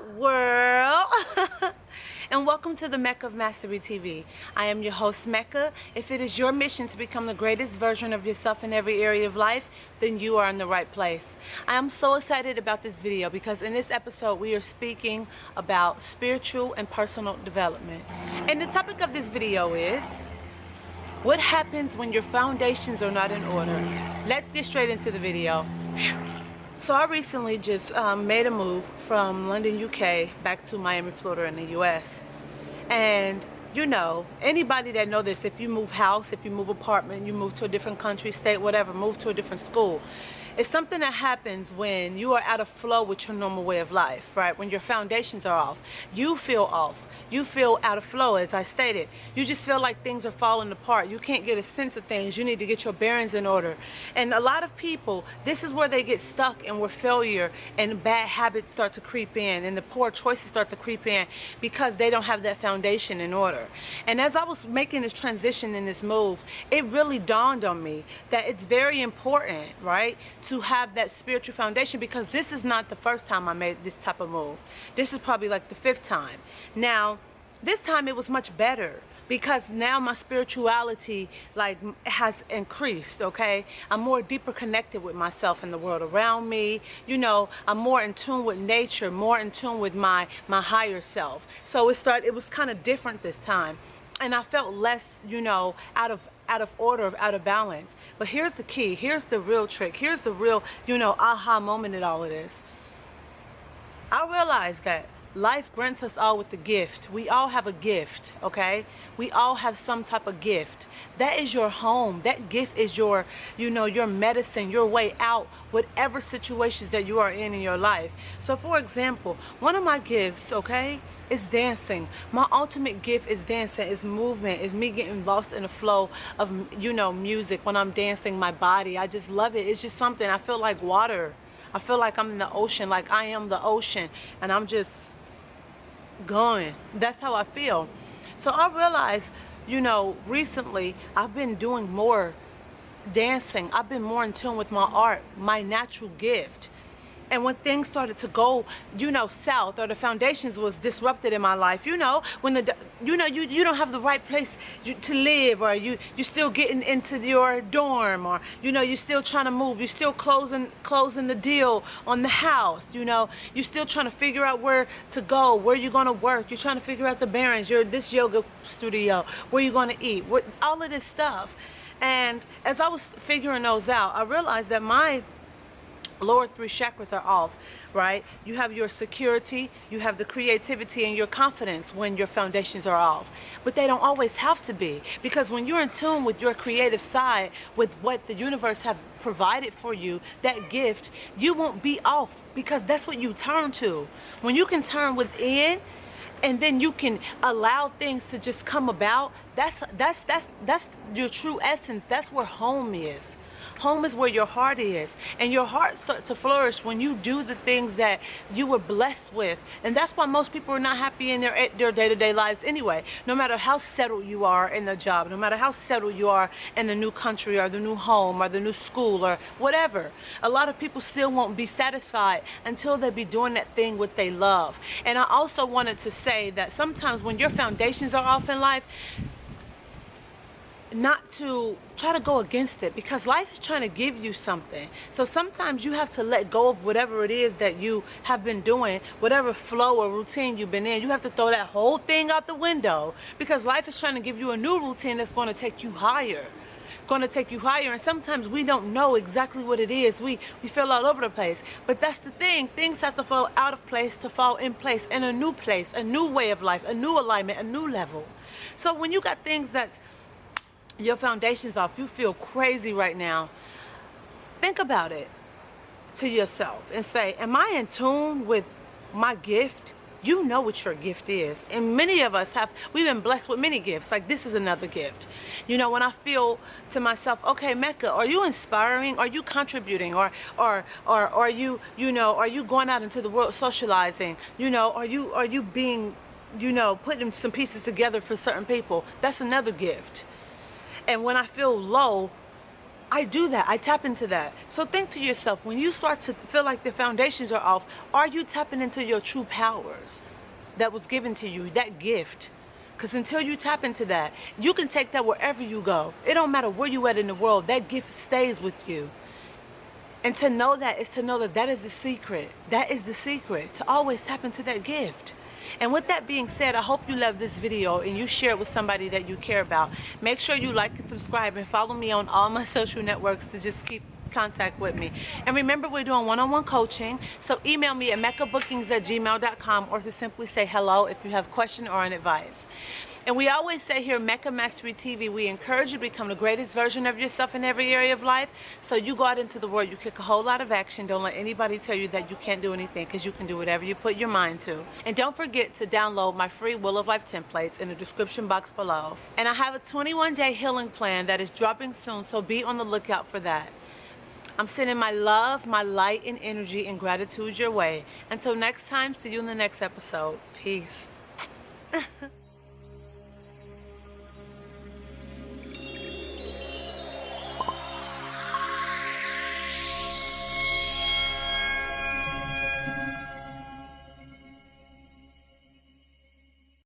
up, world? And welcome to the Mecca of Mastery TV. I am your host, Mecca. If it is your mission to become the greatest version of yourself in every area of life, then you are in the right place. I am so excited about this video because in this episode we are speaking about spiritual and personal development. And the topic of this video is, what happens when your foundations are not in order? Let's get straight into the video. So I recently just made a move from London, UK back to Miami, Florida in the US. And you know, anybody that know this, if you move house, if you move apartment, you move to a different country, state, whatever, move to a different school, it's something that happens when you are out of flow with your normal way of life, right? When your foundations are off, you feel off. You feel out of flow, as I stated. You just feel like things are falling apart. You can't get a sense of things. You need to get your bearings in order. And a lot of people, this is where they get stuck and where failure and bad habits start to creep in and the poor choices start to creep in because they don't have that foundation in order. And as I was making this transition in this move, it really dawned on me that it's very important, right, to have that spiritual foundation, because this is not the first time I made this type of move. This is probably like the 5th time. Now, this time it was much better because now my spirituality has increased, okay? I'm more deeper connected with myself and the world around me. You know, I'm more in tune with nature, more in tune with my higher self. So it was kind of different this time. And I felt less, you know, out of order, out of balance. But here's the key, here's the real trick, here's the real, you know, aha moment in all of this. I realized that life grants us all with a gift. We all have a gift, okay? We all have some type of gift. That is your home. That gift is your, you know, your medicine, your way out, whatever situations that you are in your life. So for example, one of my gifts, okay, is dancing. My ultimate gift is dancing, is movement, is me getting lost in the flow of, you know, music when I'm dancing, my body. I just love it. It's just something, I feel like water. I feel like I'm in the ocean, like I am the ocean, and I'm just going. That's how I feel. So I realized, you know, recently I've been doing more dancing. I've been more in tune with my art, my natural gift. And when things started to go, you know, south, or the foundations was disrupted in my life, you know, when you don't have the right place to live, or you still getting into your dorm, or, you know, you're still trying to move, you're still closing the deal on the house, you know, you're still trying to figure out where to go, where you're going to work, you're trying to figure out the bearings, you're this yoga studio, where you're going to eat, all of this stuff. And as I was figuring those out, I realized that my lower 3 chakras are off, right? You have your security, you have the creativity and your confidence when your foundations are off. But they don't always have to be, because when you're in tune with your creative side, with what the universe have provided for you, that gift, you won't be off, because that's what you turn to. When you can turn within, and then you can allow things to just come about, that's your true essence. That's where home is. Home is where your heart is, and your heart starts to flourish when you do the things that you were blessed with. And that's why most people are not happy in their day-to-day lives anyway. No matter how settled you are in the job, no matter how settled you are in the new country or the new home or the new school or whatever, a lot of people still won't be satisfied until they be doing that thing what they love. And I also wanted to say that sometimes when your foundations are off in life, not to try to go against it, because life is trying to give you something. So sometimes you have to let go of whatever it is that you have been doing, whatever flow or routine you've been in. You have to throw that whole thing out the window, because life is trying to give you a new routine that's going to take you higher. And sometimes we don't know exactly what it is. We feel all over the place. But that's the thing. Things have to fall out of place to fall in place a new way of life, a new alignment, a new level. So when you got things that's your foundation's off, you feel crazy right now, think about it to yourself and say, am I in tune with my gift? You know what your gift is. And many of us we've been blessed with many gifts. Like, this is another gift. You know, when I feel to myself, okay, Mecca, are you inspiring? Are you contributing? Or are you, you know, are you going out into the world socializing? You know, are you being, you know, putting some pieces together for certain people? That's another gift. And when I feel low, I do that. I tap into that. So think to yourself, when you start to feel like the foundations are off, are you tapping into your true powers that was given to you, that gift? Because until you tap into that, you can take that wherever you go. It don't matter where you at in the world, that gift stays with you. And to know that is to know that that is the secret. That is the secret, to always tap into that gift. And with that being said, I hope you love this video and you share it with somebody that you care about. Make sure you like and subscribe and follow me on all my social networks to just keep contact with me. And remember, we're doing one-on-one coaching, so email me at meccabookings@gmail.com or to simply say hello if you have a question or an advice. And we always say here, Mecca Mastery TV, we encourage you to become the greatest version of yourself in every area of life. So you go out into the world, you kick a whole lot of action. Don't let anybody tell you that you can't do anything, because you can do whatever you put your mind to. And don't forget to download my free Wheel of Life templates in the description box below. And I have a 21-day healing plan that is dropping soon, so be on the lookout for that. I'm sending my love, my light, and energy and gratitude your way. Until next time, see you in the next episode. Peace.